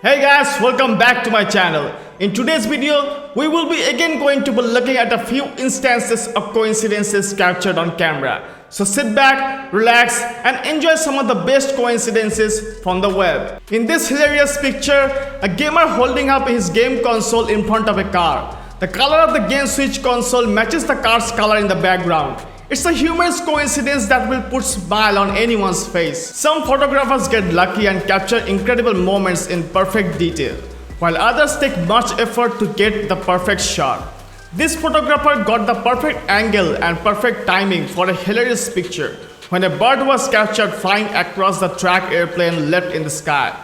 Hey guys, welcome back to my channel. In today's video, we will be again going to be looking at a few instances of coincidences captured on camera. So sit back, relax and enjoy some of the best coincidences from the web. In this hilarious picture, a gamer holding up his game console in front of a car. The color of the game switch console matches the car's color in the background. It's a humorous coincidence that will put a smile on anyone's face. Some photographers get lucky and capture incredible moments in perfect detail, while others take much effort to get the perfect shot. This photographer got the perfect angle and perfect timing for a hilarious picture when a bird was captured flying across the track airplane left in the sky.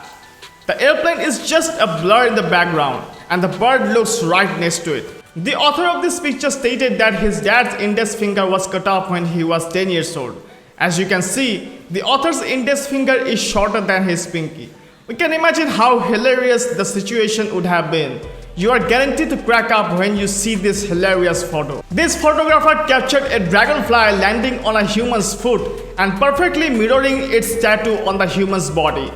The airplane is just a blur in the background and the bird looks right next to it. The author of this picture stated that his dad's index finger was cut off when he was 10 years old. As you can see, the author's index finger is shorter than his pinky. We can imagine how hilarious the situation would have been. You are guaranteed to crack up when you see this hilarious photo. This photographer captured a dragonfly landing on a human's foot and perfectly mirroring its tattoo on the human's body.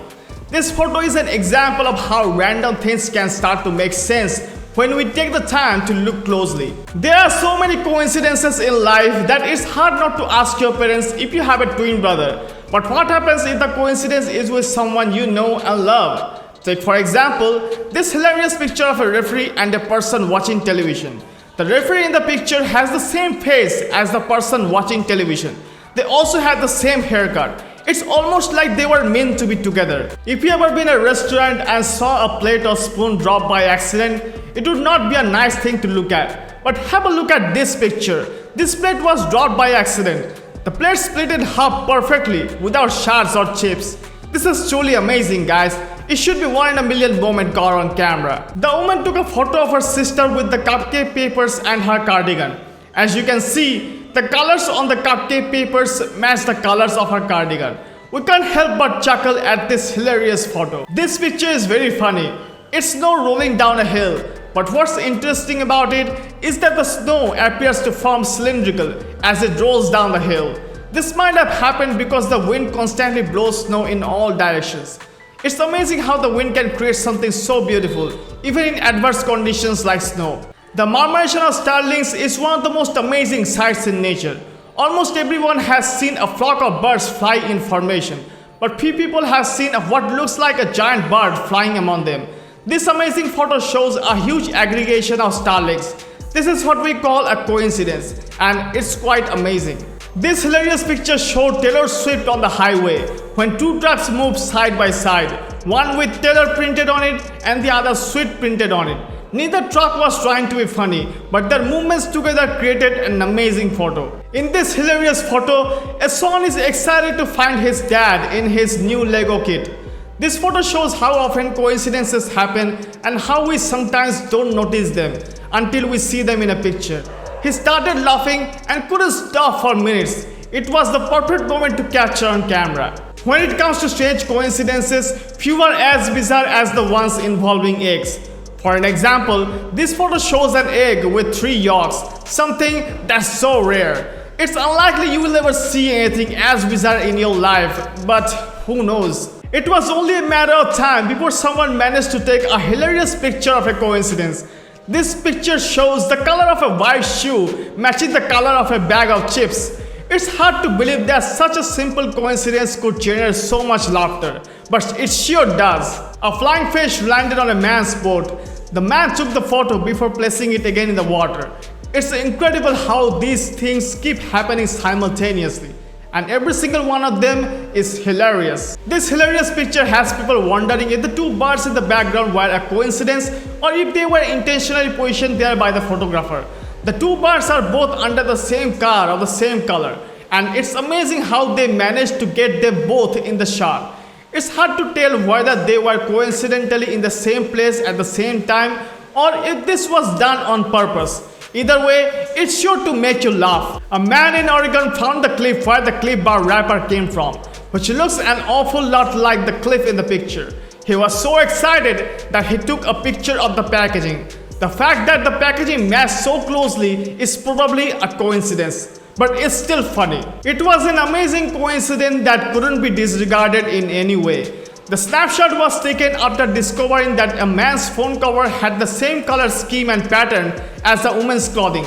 This photo is an example of how random things can start to make sense when we take the time to look closely. There are so many coincidences in life that it's hard not to ask your parents if you have a twin brother. But what happens if the coincidence is with someone you know and love? Take for example, this hilarious picture of a referee and a person watching television. The referee in the picture has the same face as the person watching television. They also have the same haircut. It's almost like they were meant to be together. If you ever been in a restaurant and saw a plate or spoon drop by accident, it would not be a nice thing to look at. But have a look at this picture. This plate was dropped by accident. The plate split in half perfectly without shards or chips. This is truly amazing, guys. It should be one in a million moment caught on camera. The woman took a photo of her sister with the cupcake papers and her cardigan. As you can see, the colors on the cupcake papers match the colors of her cardigan. We can't help but chuckle at this hilarious photo. This picture is very funny. It's snow rolling down a hill. But what's interesting about it is that the snow appears to form cylindrical as it rolls down the hill. This might have happened because the wind constantly blows snow in all directions. It's amazing how the wind can create something so beautiful, even in adverse conditions like snow. The murmuration of starlings is one of the most amazing sights in nature. Almost everyone has seen a flock of birds fly in formation, but few people have seen what looks like a giant bird flying among them. This amazing photo shows a huge aggregation of starlings. This is what we call a coincidence, and it's quite amazing. This hilarious picture showed Taylor Swift on the highway when two trucks moved side by side, one with Taylor printed on it and the other Swift printed on it. Neither truck was trying to be funny, but their movements together created an amazing photo. In this hilarious photo, a son is excited to find his dad in his new Lego kit. This photo shows how often coincidences happen and how we sometimes don't notice them until we see them in a picture. He started laughing and couldn't stop for minutes. It was the perfect moment to capture on camera. When it comes to strange coincidences, few are as bizarre as the ones involving eggs. For an example, this photo shows an egg with 3 yolks, something that's so rare. It's unlikely you will ever see anything as bizarre in your life, but who knows? It was only a matter of time before someone managed to take a hilarious picture of a coincidence. This picture shows the color of a white shoe matching the color of a bag of chips. It's hard to believe that such a simple coincidence could generate so much laughter, but it sure does. A flying fish landed on a man's boat. The man took the photo before placing it again in the water. It's incredible how these things keep happening simultaneously, and every single one of them is hilarious. This hilarious picture has people wondering if the two birds in the background were a coincidence or if they were intentionally positioned there by the photographer. The two birds are both under the same car of the same color, and it's amazing how they managed to get them both in the shot. It's hard to tell whether they were coincidentally in the same place at the same time or if this was done on purpose. Either way, it's sure to make you laugh. A man in Oregon found the cliff where the Clif Bar wrapper came from, which looks an awful lot like the cliff in the picture. He was so excited that he took a picture of the packaging. The fact that the packaging matched so closely is probably a coincidence, but it's still funny. It was an amazing coincidence that couldn't be disregarded in any way. The snapshot was taken after discovering that a man's phone cover had the same color scheme and pattern as the woman's clothing.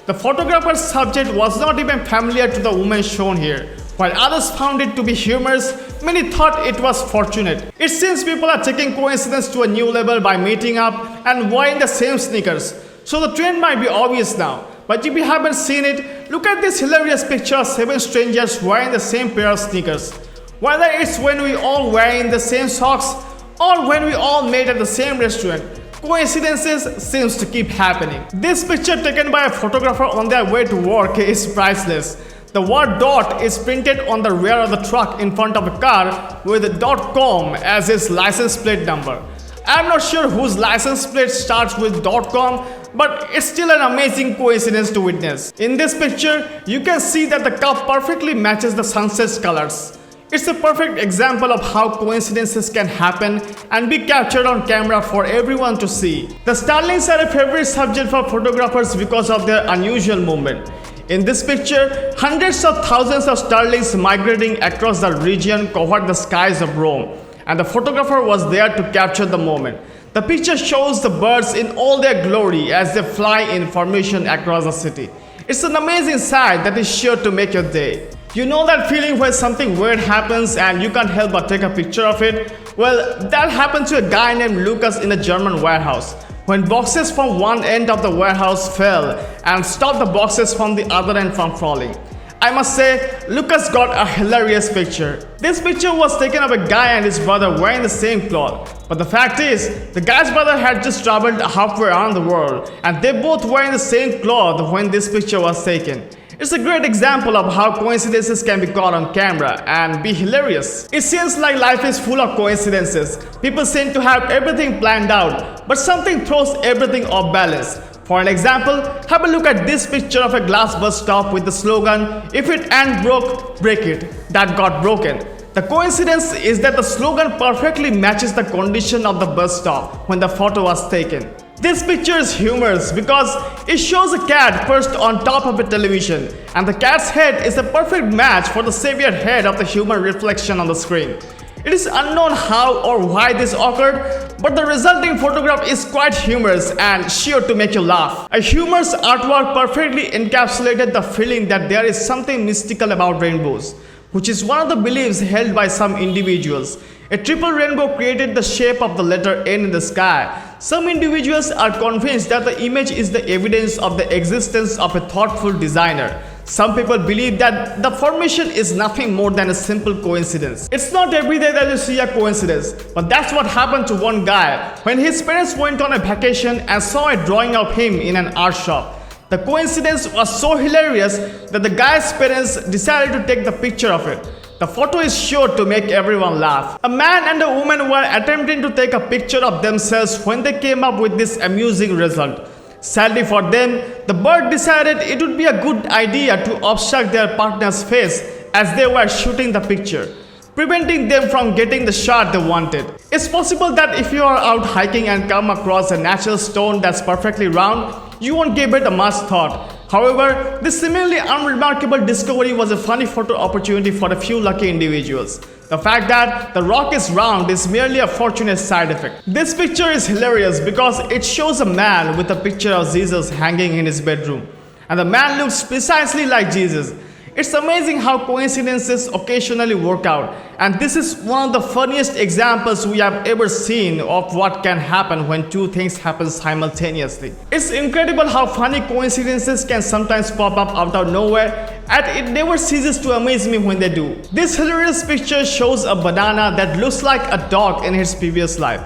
The photographer's subject was not even familiar to the woman shown here. While others found it to be humorous, many thought it was fortunate. It seems people are taking coincidence to a new level by meeting up and wearing the same sneakers. So the trend might be obvious now. But if you haven't seen it, look at this hilarious picture of 7 strangers wearing the same pair of sneakers. Whether it's when we all wearing the same socks or when we all met at the same restaurant, coincidences seems to keep happening. This picture taken by a photographer on their way to work is priceless. The word "dot" is printed on the rear of the truck in front of a car with .com as its license plate number. I'm not sure whose license plate starts with .com, but it's still an amazing coincidence to witness. In this picture, you can see that the cup perfectly matches the sunset's colors. It's a perfect example of how coincidences can happen and be captured on camera for everyone to see. The starlings are a favorite subject for photographers because of their unusual movement. In this picture, hundreds of thousands of starlings migrating across the region covered the skies of Rome, and the photographer was there to capture the moment. The picture shows the birds in all their glory as they fly in formation across the city. It's an amazing sight that is sure to make your day. You know that feeling when something weird happens and you can't help but take a picture of it? Well, that happened to a guy named Lucas in a German warehouse. When boxes from one end of the warehouse fell and stopped the boxes from the other end from falling. I must say, Lucas got a hilarious picture. This picture was taken of a guy and his brother wearing the same cloth. But the fact is, the guy's brother had just traveled halfway around the world and they both wearing the same cloth when this picture was taken. It's a great example of how coincidences can be caught on camera and be hilarious. It seems like life is full of coincidences. People seem to have everything planned out, but something throws everything off balance. For an example, have a look at this picture of a glass bus stop with the slogan, "If it ain't broke, break it," that got broken. The coincidence is that the slogan perfectly matches the condition of the bus stop when the photo was taken. This picture is humorous because it shows a cat perched on top of a television, and the cat's head is a perfect match for the severed head of the human reflection on the screen. It is unknown how or why this occurred, but the resulting photograph is quite humorous and sure to make you laugh. A humorous artwork perfectly encapsulated the feeling that there is something mystical about rainbows, which is one of the beliefs held by some individuals. A triple rainbow created the shape of the letter N in the sky. Some individuals are convinced that the image is the evidence of the existence of a thoughtful designer. Some people believe that the formation is nothing more than a simple coincidence. It's not every day that you see a coincidence, but that's what happened to one guy when his parents went on a vacation and saw a drawing of him in an art shop. The coincidence was so hilarious that the guy's parents decided to take the picture of it. The photo is sure to make everyone laugh. A man and a woman were attempting to take a picture of themselves when they came up with this amusing result. Sadly for them, the bird decided it would be a good idea to obstruct their partner's face as they were shooting the picture, preventing them from getting the shot they wanted. It's possible that if you are out hiking and come across a natural stone that's perfectly round, you won't give it a much thought. However, this seemingly unremarkable discovery was a funny photo opportunity for a few lucky individuals. The fact that the rock is round is merely a fortunate side effect. This picture is hilarious because it shows a man with a picture of Jesus hanging in his bedroom, and the man looks precisely like Jesus. It's amazing how coincidences occasionally work out, and this is one of the funniest examples we have ever seen of what can happen when two things happen simultaneously. It's incredible how funny coincidences can sometimes pop up out of nowhere, and it never ceases to amaze me when they do. This hilarious picture shows a banana that looks like a dog in its previous life.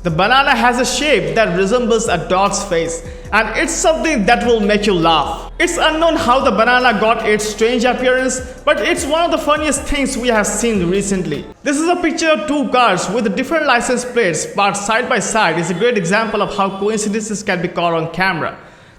The banana has a shape that resembles a dog's face, and it's something that will make you laugh. It's unknown how the banana got its strange appearance, but it's one of the funniest things we have seen recently. This is a picture of two cars with different license plates parked side by side. It's a great example of how coincidences can be caught on camera.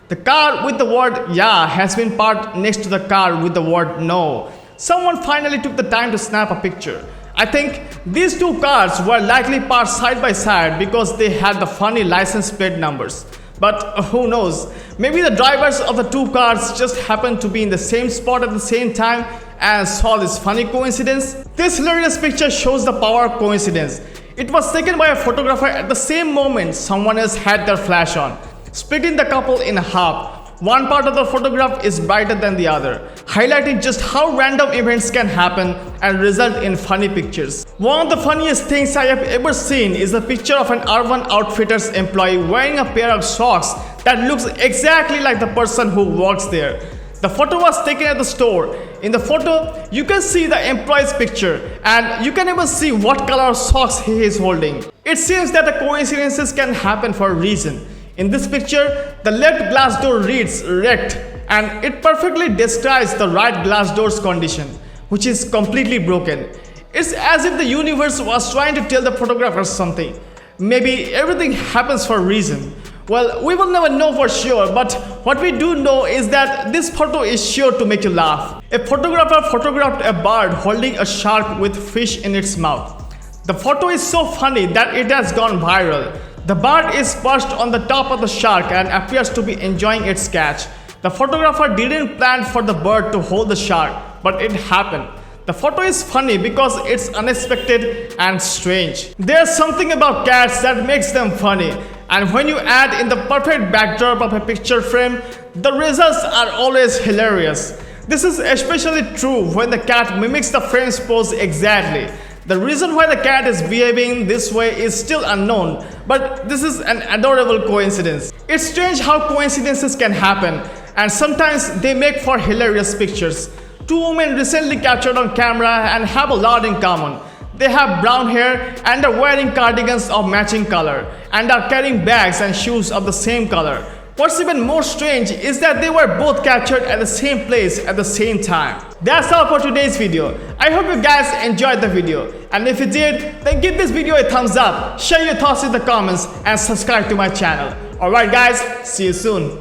The car with the word "yeah" has been parked next to the car with the word "no." Someone finally took the time to snap a picture. I think these two cars were likely parked side by side because they had the funny license plate numbers. But who knows, maybe the drivers of the two cars just happened to be in the same spot at the same time and saw this funny coincidence. This hilarious picture shows the power of coincidence. It was taken by a photographer at the same moment someone else had their flash on, splitting the couple in half. One part of the photograph is brighter than the other, highlighting just how random events can happen and result in funny pictures. One of the funniest things I have ever seen is the picture of an Urban Outfitters employee wearing a pair of socks that looks exactly like the person who works there. The photo was taken at the store. In the photo, you can see the employee's picture and you can even see what color of socks he is holding. It seems that the coincidences can happen for a reason. In this picture, the left glass door reads wrecked and it perfectly describes the right glass door's condition, which is completely broken. It's as if the universe was trying to tell the photographer something. Maybe everything happens for a reason. Well, we will never know for sure, but what we do know is that this photo is sure to make you laugh. A photographer photographed a bird holding a shark with fish in its mouth. The photo is so funny that it has gone viral. The bird is perched on the top of the shark and appears to be enjoying its catch. The photographer didn't plan for the bird to hold the shark, but it happened. The photo is funny because it's unexpected and strange. There's something about cats that makes them funny, and when you add in the perfect backdrop of a picture frame, the results are always hilarious. This is especially true when the cat mimics the frame's pose exactly. The reason why the cat is behaving this way is still unknown, but this is an adorable coincidence. It's strange how coincidences can happen, and sometimes they make for hilarious pictures. Two women recently captured on camera and have a lot in common. They have brown hair and are wearing cardigans of matching color and are carrying bags and shoes of the same color. What's even more strange is that they were both captured at the same place at the same time. That's all for today's video. I hope you guys enjoyed the video, and if you did, then give this video a thumbs up, share your thoughts in the comments and subscribe to my channel. Alright guys, see you soon.